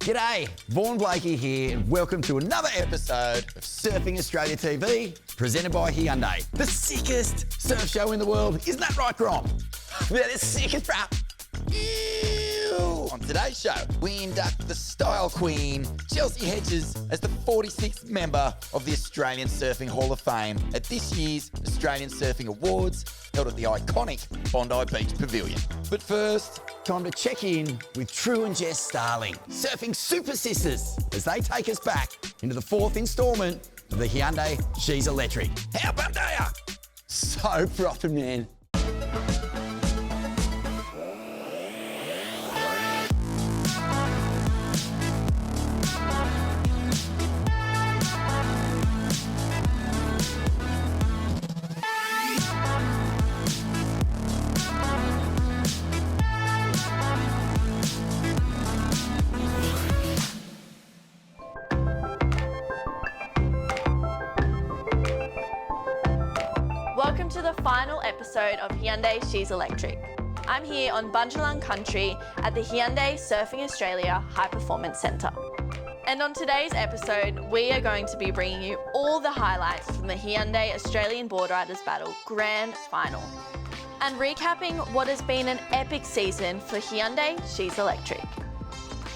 G'day, Vaughan Blakey here, and welcome to another episode of Surfing Australia TV, presented by Hyundai. The sickest surf show in the world, isn't that right, Grom? They're the sickest, bruh. On today's show, we induct the style queen, Chelsea Hedges, as the 46th member of the Australian Surfing Hall of Fame at this year's Australian Surfing Awards, held at the iconic Bondi Beach Pavilion. But first, time to check in with Tru and Starling, surfing super sisters, as they take us back into the fourth instalment of the Hyundai She's Electric. How about they are? So proper, man. Welcome to the final episode of Hyundai She's Electric. I'm here on Bunjalung Country at the Hyundai Surfing Australia High Performance Centre. And on today's episode, we are going to be bringing you all the highlights from the Hyundai Australian Boardriders Battle Grand Final and recapping what has been an epic season for Hyundai She's Electric.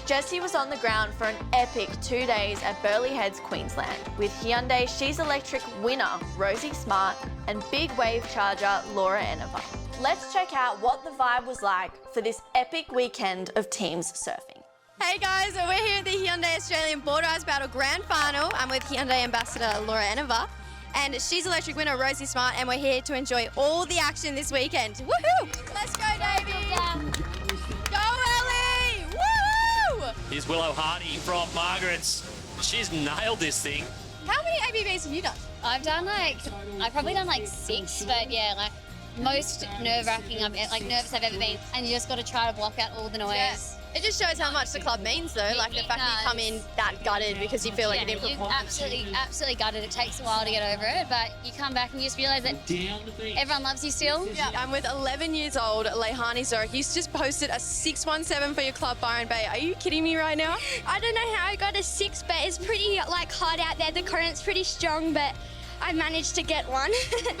Jessie was on the ground for an epic 2 days at Burleigh Heads, Queensland, with Hyundai She's Electric winner Rosie Smart and big wave charger Laura Enever. Let's check out what the vibe was like for this epic weekend of teams surfing. Hey guys, we're here at the Hyundai Australian Boardriders Battle Grand Final. I'm with Hyundai Ambassador Laura Enever and She's Electric winner Rosie Smart, and we're here to enjoy all the action this weekend. Woohoo! Let's go, Davey! Go, Ellie! Woo! Here's Willow Hardy from Margaret's. She's nailed this thing. How many ABBs have you done? I've probably done like 6, but yeah, like most nerve-wracking, nervous I've ever been. And you just got to try to block out all the noise. Yeah. It just shows how much the club means though, like the fact that you come in that gutted because you feel like you didn't perform. Absolutely gutted. It takes a while to get over it, but you come back and you just realise that everyone loves you still. Yeah, I'm with 11 years old, Leihani Zorek. He's just posted a 617 for your club, Byron Bay. Are you kidding me right now? I don't know how I got a 6, but it's pretty hot out there. The current's pretty strong, but I managed to get one.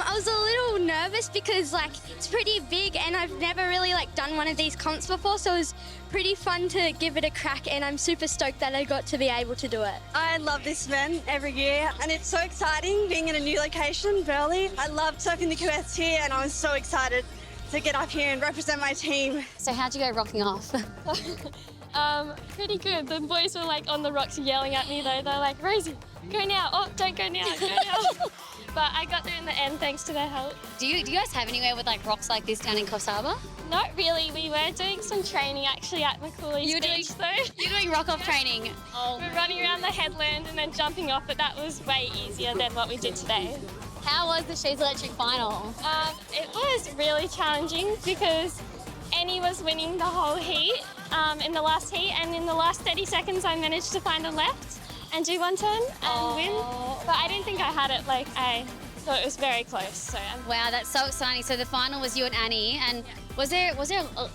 I was a little nervous because it's pretty big and I've never really done one of these comps before, so it was pretty fun to give it a crack, and I'm super stoked that I got to be able to do it. I love this event every year and it's so exciting being in a new location, Burleigh. I loved surfing the QS here and I was so excited to get up here and represent my team. So how'd you go rocking off? Pretty good. The boys were on the rocks yelling at me though. They're like, Rosie, go now. Oh, don't go now, go now. But I got there in the end thanks to their help. Do you guys have anywhere with rocks like this down in Coffs Harbour? Not really. We were doing some training actually at McCooley's Beach though. You're doing rock-off training? We're running around the headland and then jumping off, but that was way easier than what we did today. How was the She's Electric final? It was really challenging because Annie was winning the whole heat in the last heat, and in the last 30 seconds I managed to find a left and do one turn and win. But I didn't think I had it. I thought it was very close. So wow, that's so exciting. So the final was you and Annie, and was there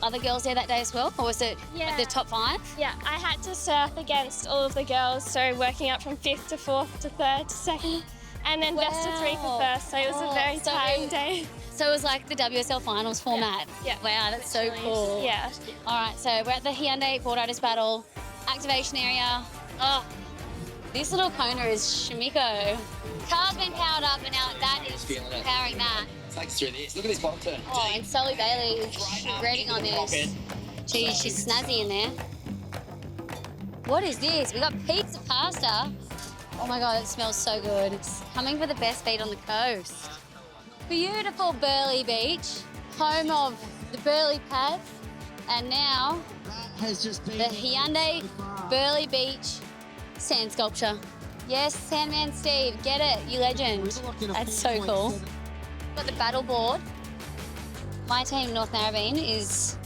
other girls there that day as well, or was it the top 5? Yeah, I had to surf against all of the girls, so working up from 5th to 4th to 3rd to 2nd, and then best of 3 for first. So it was a very tiring day. So it was like the WSL finals format. Yeah. Wow, that's so cool. Yeah. All right, so we're at the Hyundai Boardriders Battle activation area. Oh, this little Kona is Shimiko. Car's been powered up, and now that is powering that. Takes through this. Look at this bottom turn. Oh, and Sully Bailey is shredding on this. She's snazzy in there. What is this? We got pizza pasta. Oh my God, it smells so good. It's coming for the best beat on the coast. Beautiful Burleigh Beach, home of the Burleigh Pads, and now the Hyundai Burleigh Beach sand sculpture. Yes, Sandman Steve, get it, you legend. That's so cool. Got the battle board. My team, North Narrabeen, is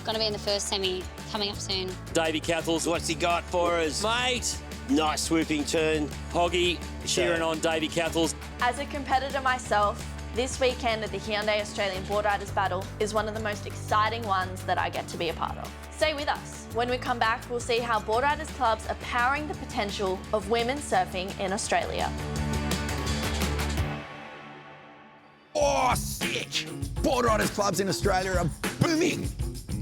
going to be in the first semi coming up soon. Davey Cathles, what's he got for us? Mate! Nice swooping turn. Hoggy cheering on Davey Cathles. As a competitor myself, This weekend at the Hyundai Australian Boardriders Battle is one of the most exciting ones that I get to be a part of. Stay with us. When we come back, we'll see how Boardriders clubs are powering the potential of women surfing in Australia. Oh, sick! Boardriders clubs in Australia are booming.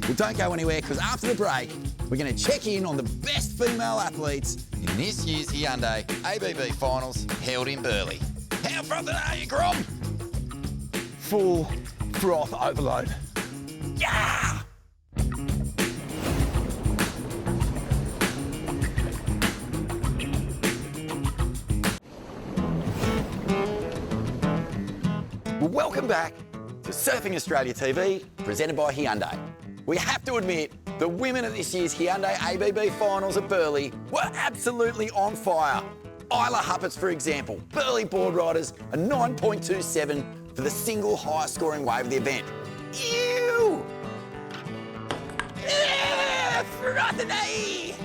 Well, don't go anywhere, because after the break, we're going to check in on the best female athletes in this year's Hyundai ABB Finals held in Burleigh. How frothed are you, Grom? Full froth overload. Yeah! Well, welcome back to Surfing Australia TV, presented by Hyundai. We have to admit, the women at this year's Hyundai ABB Finals at Burleigh were absolutely on fire. Isla Huppets, for example, Burleigh Boardriders, a 9.27 for the single highest scoring wave of the event. Ew! Frothy!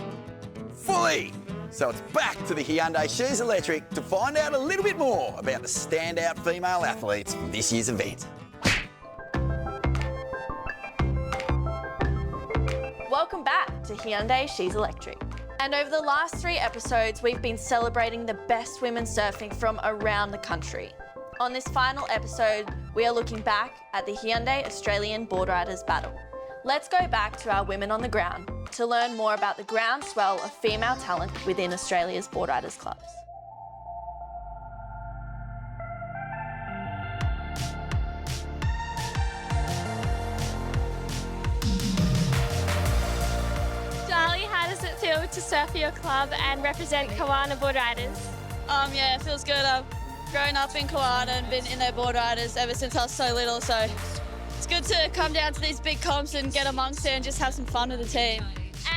Fully! So it's back to the Hyundai She's Electric to find out a little bit more about the standout female athletes from this year's event. Welcome back to Hyundai She's Electric. And over the last 3 episodes, we've been celebrating the best women surfing from around the country. On this final episode, we are looking back at the Hyundai Australian Boardriders Battle. Let's go back to our women on the ground to learn more about the groundswell of female talent within Australia's Boardriders clubs. How does it feel to surf for your club and represent Kawana Boardriders? Yeah, it feels good. I've grown up in Kawana and been in their Boardriders ever since I was so little, so it's good to come down to these big comps and get amongst it and just have some fun with the team.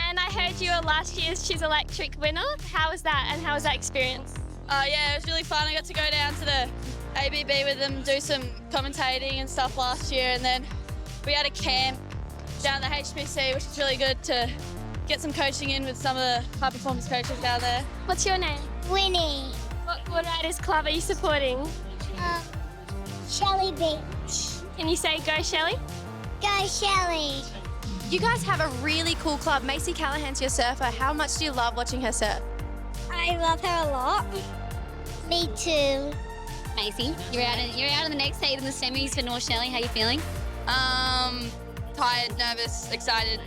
And I heard you were last year's She's Electric winner. How was that and how was that experience? Yeah, it was really fun. I got to go down to the ABB with them, do some commentating and stuff last year, and then we had a camp down the HPC, which was really good to get some coaching in with some of the high performance coaches down there. What's your name? Winnie. What Boardriders club are you supporting? Shelley Beach. Can you say go Shelley? Go Shelley. You guys have a really cool club. Macy Callahan's your surfer. How much do you love watching her surf? I love her a lot. Me too. Macy, you're out in the next heat in the semis for North Shelley. How are you feeling? Tired, nervous, excited,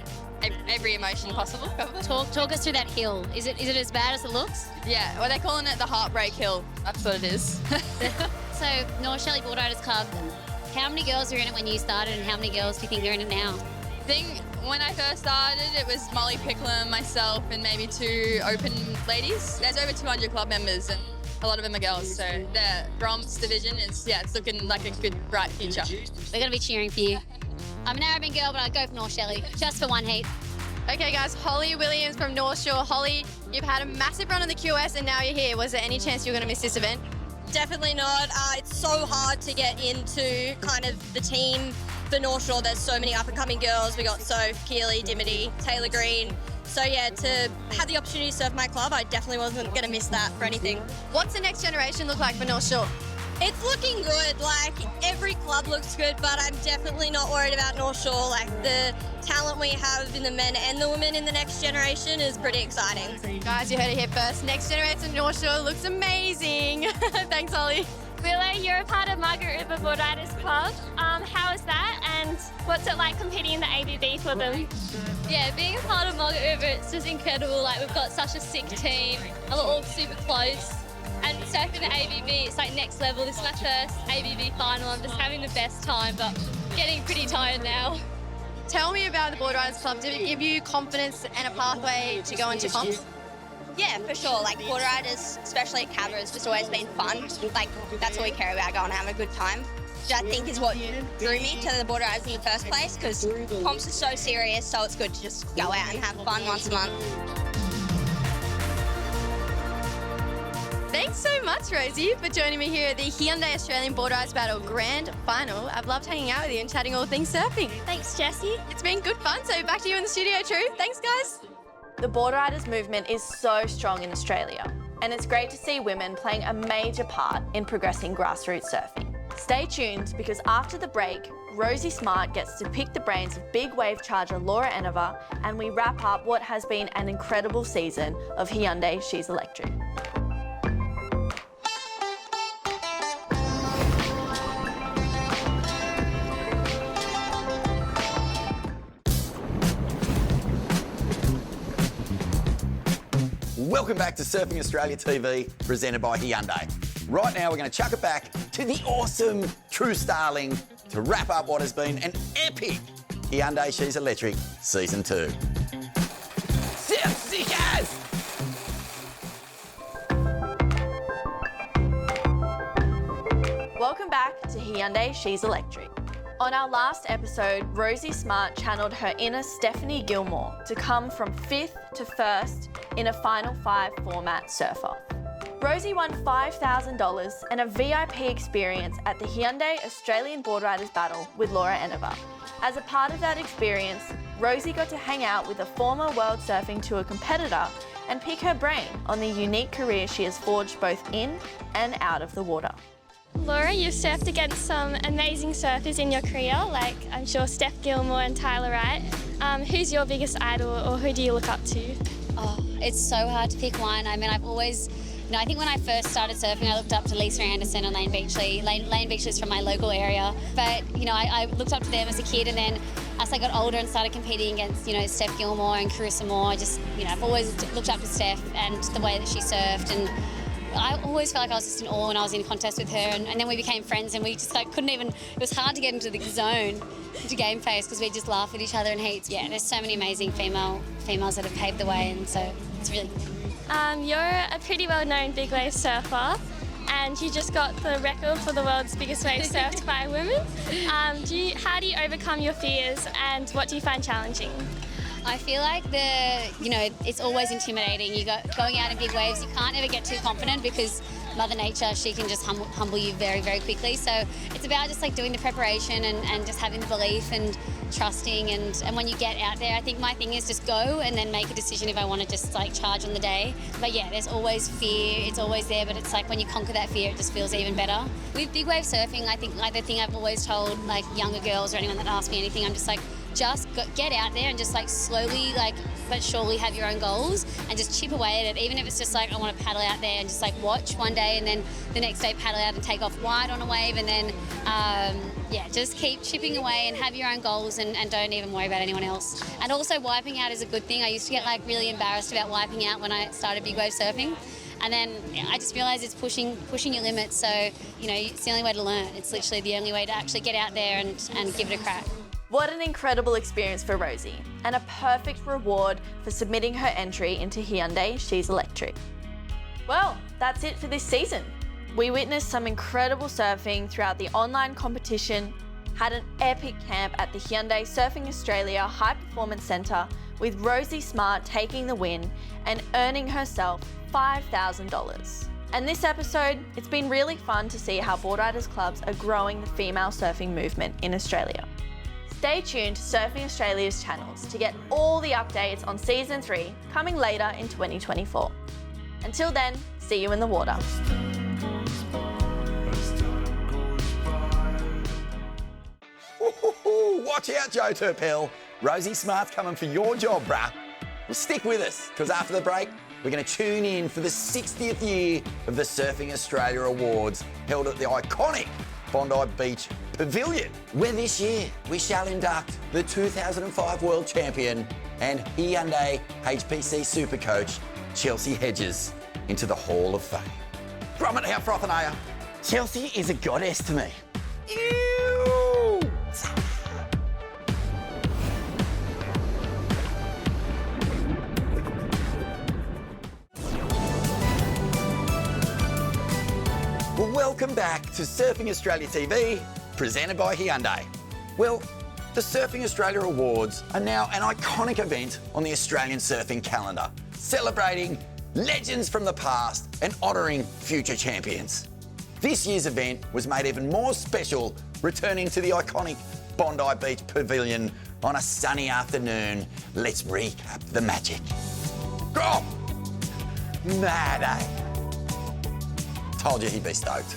every emotion possible. Talk us through that hill. Is it as bad as it looks? Yeah, well, they're calling it the Heartbreak Hill. That's what it is. So North Shelley Boardriders Club, how many girls were in it when you started and how many girls do you think they're in it now? I think when I first started, it was Molly Picklum, myself, and maybe 2 open ladies. There's over 200 club members and a lot of them are girls, so the Groms division is, it's looking like a good, bright future. We're going to be cheering for you. I'm an Arabian girl, but I'd go for North Shelley, just for one heat. Okay, guys, Holly Williams from North Shore. Holly, you've had a massive run on the QS and now you're here. Was there any chance you were going to miss this event? Definitely not. It's so hard to get into kind of the team for North Shore. There's so many up-and-coming girls. We got Soph, Keely, Dimity, Taylor Green. So yeah, to have the opportunity to serve my club, I definitely wasn't going to miss that for anything. What's the next generation look like for North Shore? It's looking good. Like, every club looks good, but I'm definitely not worried about North Shore. Like, the talent we have in the men and the women in the next generation is pretty exciting. Guys, you heard it here first. Next generation North Shore looks amazing. Thanks, Holly. Willow, you're a part of Margaret River Boardriders Club. How is that and what's it like competing in the ABB for them? Yeah, being a part of Margaret River, it's just incredible. Like, we've got such a sick team and we're all super close. And surfing the ABB, it's like next level. This is my first ABB final. I'm just having the best time, but getting pretty tired now. Tell me about the Boardriders Club. Did it give you confidence and a pathway to go into comps? Yeah, for sure. Like, Boardriders, especially at Cabra, has just always been fun. Like, that's all we care about, going and having a good time. Which I think is what drew me to the Boardriders in the first place, because comps are so serious, so it's good to just go out and have fun once a month. Thanks so much, Rosie, for joining me here at the Hyundai Australian Boardriders Battle Grand Final. I've loved hanging out with you and chatting all things surfing. Thanks, Jessie. It's been good fun, so back to you in the studio, Tru. Thanks, guys. The Boardriders movement is so strong in Australia, and it's great to see women playing a major part in progressing grassroots surfing. Stay tuned because after the break, Rosie Smart gets to pick the brains of big wave charger Laura Enever, and we wrap up what has been an incredible season of Hyundai She's Electric. Welcome back to Surfing Australia TV, presented by Hyundai. Right now, we're going to chuck it back to the awesome Tru Starling to wrap up what has been an epic Hyundai She's Electric Season 2. Sickers! Welcome back to Hyundai She's Electric. On our last episode, Rosie Smart channeled her inner Stephanie Gilmore to come from 5th to 1st in a Final 5 format surf-off. Rosie won $5,000 and a VIP experience at the Hyundai Australian Boardriders Battle with Laura Enever. As a part of that experience, Rosie got to hang out with a former World Surfing Tour competitor and pick her brain on the unique career she has forged both in and out of the water. Laura, you've surfed against some amazing surfers in your career, like I'm sure Steph Gilmore and Tyler Wright. Who's your biggest idol, or who do you look up to? Oh, it's so hard to pick one. I mean, I've always, I think when I first started surfing, I looked up to Lisa Anderson and Lane Beachley. Lane Beachley's from my local area. But, I looked up to them as a kid, and then as I got older and started competing against, Steph Gilmore and Carissa Moore, I've always looked up to Steph and the way that she surfed, and I always felt like I was just in awe when I was in a contest with her, and then we became friends, and we just couldn't even, it was hard to get into the zone, into game phase, because we just laugh at each other in heats. Yeah, there's so many amazing females that have paved the way, and so it's really cool. You're a pretty well-known big wave surfer, and you just got the record for the world's biggest wave surfed by a woman. How do you overcome your fears, and what do you find challenging? I feel like it's always intimidating. Going out in big waves, you can't ever get too confident because Mother Nature, she can just humble you very, very quickly. So it's about just doing the preparation and just having the belief and trusting. And when you get out there, I think my thing is just go and then make a decision if I want to just charge on the day. But yeah, there's always fear. It's always there, but it's when you conquer that fear, it just feels even better. With big wave surfing, I think the thing I've always told younger girls or anyone that asks me anything, I'm just get out there and just slowly but surely have your own goals and just chip away at it, even if it's just I want to paddle out there and just watch one day and then the next day paddle out and take off wide on a wave, and then just keep chipping away and have your own goals and don't even worry about anyone else. And also wiping out is a good thing. I used to get really embarrassed about wiping out when I started big wave surfing. And then I just realised it's pushing your limits, so it's the only way to learn. It's literally the only way to actually get out there and give it a crack. What an incredible experience for Rosie, and a perfect reward for submitting her entry into Hyundai She's Electric. Well, that's it for this season. We witnessed some incredible surfing throughout the online competition, had an epic camp at the Hyundai Surfing Australia High Performance Centre with Rosie Smart taking the win and earning herself $5,000. And this episode, it's been really fun to see how boardriders clubs are growing the female surfing movement in Australia. Stay tuned to Surfing Australia's channels to get all the updates on Season 3 coming later in 2024. Until then, see you in the water. Watch out, Joe Turpel. Rosie Smart's coming for your job, bruh. Well, stick with us, because after the break, we're going to tune in for the 60th year of the Surfing Australia Awards held at the iconic Bondi Beach Pavilion, where this year we shall induct the 2005 World Champion and Hyundai HPC Super Coach Chelsea Hedges into the Hall of Fame. Grommet, how frothing are you? Chelsea is a goddess to me. Ew! Well, welcome back to Surfing Australia TV, presented by Hyundai. Well, the Surfing Australia Awards are now an iconic event on the Australian surfing calendar, celebrating legends from the past and honouring future champions. This year's event was made even more special, returning to the iconic Bondi Beach Pavilion on a sunny afternoon. Let's recap the magic. Oh, mad, eh? Told you he'd be stoked.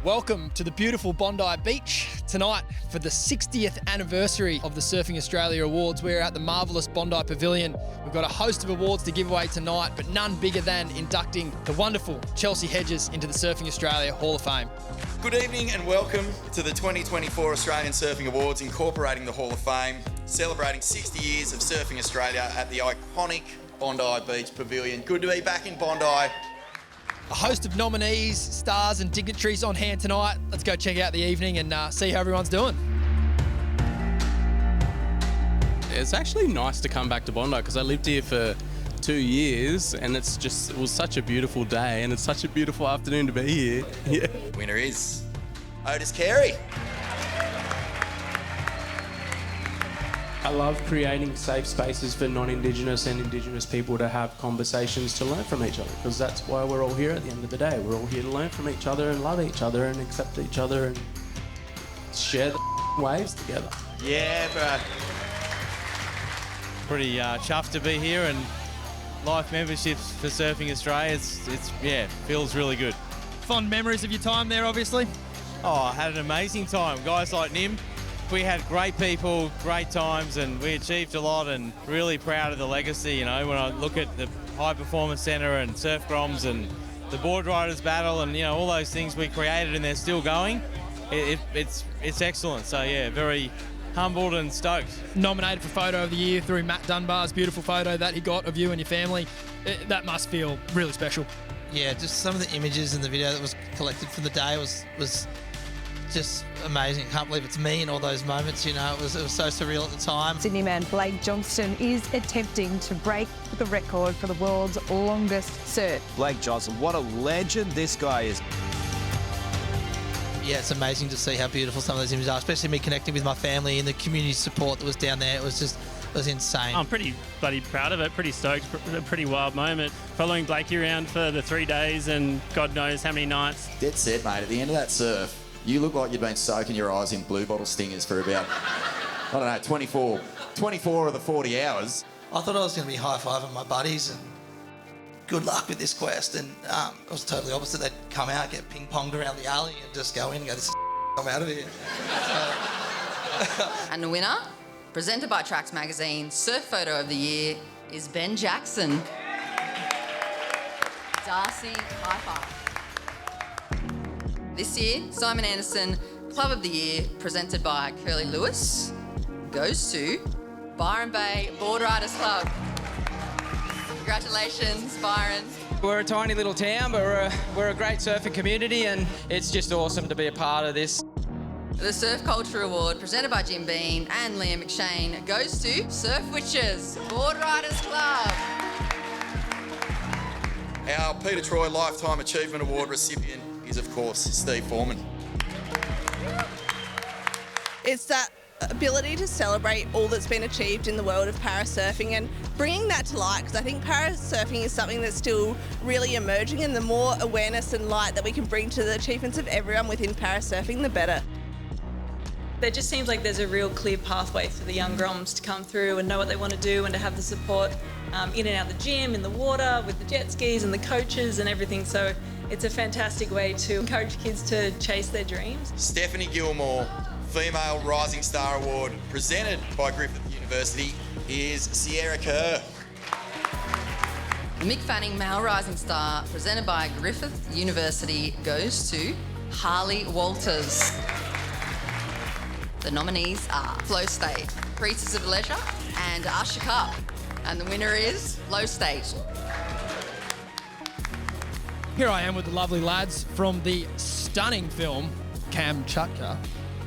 Welcome to the beautiful Bondi Beach tonight for the 60th anniversary of the Surfing Australia Awards. We're at the marvellous Bondi Pavilion. We've got a host of awards to give away tonight, but none bigger than inducting the wonderful Chelsea Hedges into the Surfing Australia Hall of Fame. Good evening and welcome to the 2024 Australian Surfing Awards, incorporating the Hall of Fame, celebrating 60 years of Surfing Australia at the iconic Bondi Beach Pavilion. Good to be back in Bondi. A host of nominees, stars and dignitaries on hand tonight. Let's go check out the evening and see how everyone's doing. It's actually nice to come back to Bondi because I lived here for 2 years and it was such a beautiful day and it's such a beautiful afternoon to be here. Yeah. Winner is Otis Carey. I love creating safe spaces for non-Indigenous and Indigenous people to have conversations to learn from each other, because that's why we're all here at the end of the day. We're all here to learn from each other and love each other and accept each other and share the waves together. Yeah, bro. Pretty chuffed to be here, and life memberships for Surfing Australia, feels really good. Fond memories of your time there, obviously? Oh, I had an amazing time. Guys like Nim, we had great people, great times, and we achieved a lot, and really proud of the legacy. You know, when I look at the High Performance Centre and Surf Groms and the Boardriders Battle and, all those things we created and they're still going, it's excellent. So, yeah, very humbled and stoked. Nominated for Photo of the Year through Matt Dunbar's beautiful photo that he got of you and your family. That must feel really special. Yeah, just some of the images in the video that was collected for the day was just amazing. Can't believe it's me in all those moments, it was so surreal at the time. Sydney man Blake Johnston is attempting to break the record for the world's longest surf. Blake Johnson, what a legend this guy is. Yeah, it's amazing to see how beautiful some of those images are, especially me connecting with my family and the community support that was down there. It was insane. I'm pretty bloody proud of it, pretty stoked, a pretty wild moment. Following Blakey around for the 3 days and God knows how many nights. Dead set, mate. At the end of that surf, you look like you'd been soaking your eyes in blue bottle stingers for about, 24 of the 40 hours. I thought I was going to be high-fiving my buddies and good luck with this quest, and it was totally opposite. They'd come out, get ping-ponged around the alley and just go in and go, this is I'm out of here. And the winner, presented by Tracks Magazine, Surf Photo of the Year, is Ben Jackson. Darcy, high five. This year, Simon Anderson, Club of the Year, presented by Curly Lewis, goes to Byron Bay Boardriders Club. Congratulations, Byron. We're a tiny little town, but we're a great surfing community, and it's just awesome to be a part of this. The Surf Culture Award, presented by Jim Bean and Liam McShane, goes to Surf Witches Boardriders Club. Our Peter Troy Lifetime Achievement Award recipient is, of course, Steve Foreman. It's that ability to celebrate all that's been achieved in the world of parasurfing and bringing that to light, because I think parasurfing is something that's still really emerging, and the more awareness and light that we can bring to the achievements of everyone within parasurfing, the better. There just seems like there's a real clear pathway for the young groms to come through and know what they want to do and to have the support in and out of the gym, in the water, with the jet skis and the coaches and everything. So it's a fantastic way to encourage kids to chase their dreams. Stephanie Gilmore, Female Rising Star Award, presented by Griffith University, is Sierra Kerr. The Mick Fanning Male Rising Star, presented by Griffith University, goes to Harley Walters. The nominees are Flow State, Priestess of Leisure, and Usher Cup. And the winner is Flow State. Here I am with the lovely lads from the stunning film Kamchatka.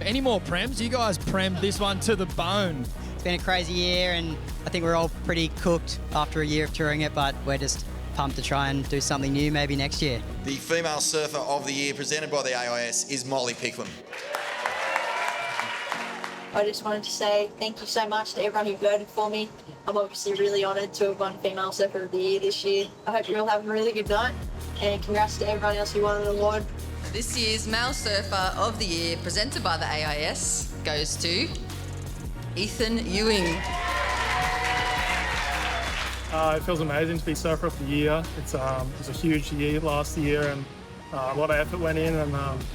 Any more prems? You guys premed this one to the bone. It's been a crazy year, and I think we're all pretty cooked after a year of touring it, but we're just pumped to try and do something new maybe next year. The Female Surfer of the Year, presented by the AIS, is Molly Picklam. I just wanted to say thank you so much to everyone who voted for me. I'm obviously really honoured to have won Female Surfer of the Year this year. I hope you're all having a really good night, and congrats to everyone else who won an award. This year's Male Surfer of the Year, presented by the AIS, goes to Ethan Ewing. It feels amazing to be Surfer of the Year. It was a huge year last year, and A lot of effort went in, and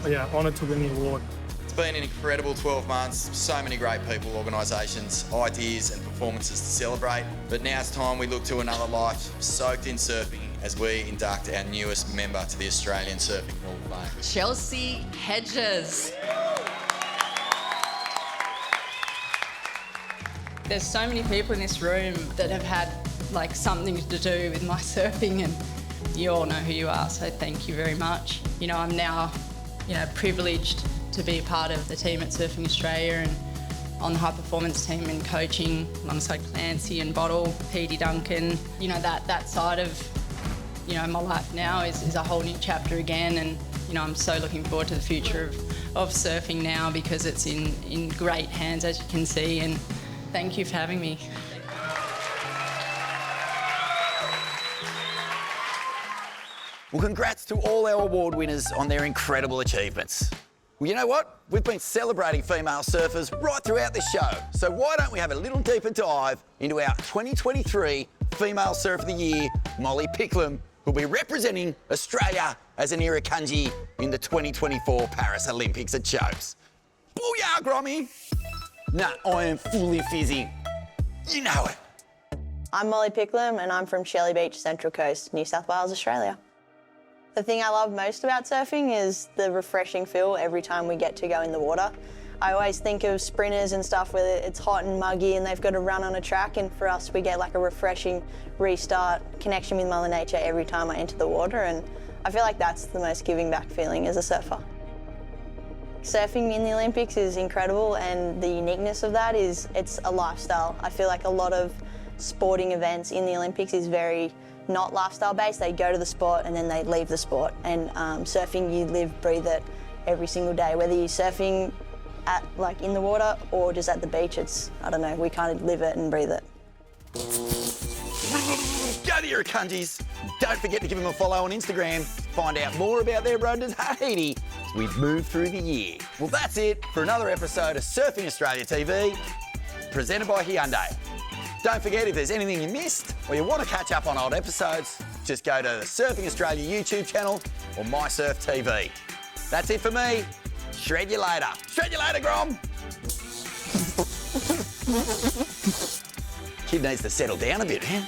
yeah, honoured to win the award. It's been an incredible 12 months, so many great people, organisations, ideas and performances to celebrate. But now it's time we look to another life soaked in surfing as we induct our newest member to the Australian Surfing Hall of Fame. Chelsea Hedges. There's so many people in this room that have had like something to do with my surfing, and you all know who you are, so thank you very much. You know, I'm now, privileged to be a part of the team at Surfing Australia and on the high performance team and coaching alongside Clancy and Bottle, Petey Duncan. You know, that side of, my life now is a whole new chapter again, and, I'm so looking forward to the future of surfing now because it's in great hands, as you can see, and thank you for having me. Well, congrats to all our award winners on their incredible achievements. Well, you know what? We've been celebrating female surfers right throughout this show. So why don't we have a little deeper dive into our 2023 Female Surfer of the Year, Molly Picklum, who'll be representing Australia as an Irukandji in the 2024 Paris Olympics at Chopes. Booyah, Grommy! Nah, I am fully fizzing. You know it. I'm Molly Picklum and I'm from Shelley Beach, Central Coast, New South Wales, Australia. The thing I love most about surfing is the refreshing feel every time we get to go in the water. I always think of sprinters and stuff where it's hot and muggy and they've got to run on a track, and for us we get like a refreshing restart, connection with Mother Nature every time I enter the water, and I feel like that's the most giving back feeling as a surfer. Surfing in the Olympics is incredible, and the uniqueness of that is it's a lifestyle. I feel like a lot of sporting events in the Olympics is very not lifestyle based. They go to the sport and then they leave the sport, and surfing, you live, breathe it every single day, whether you're surfing at in the water or just at the beach. It's, I don't know, we kind of live it and breathe it. Go to your Irukandjis. Don't forget to give them a follow on Instagram. Find out more about their road to Tahiti as we move through the year. Well, that's it for another episode of Surfing Australia TV, presented by Hyundai. Don't forget, if there's anything you missed or you want to catch up on old episodes, just go to the Surfing Australia YouTube channel or mySURFtv. That's it for me. Shred you later. Shred you later, Grom. Kid needs to settle down a bit, man.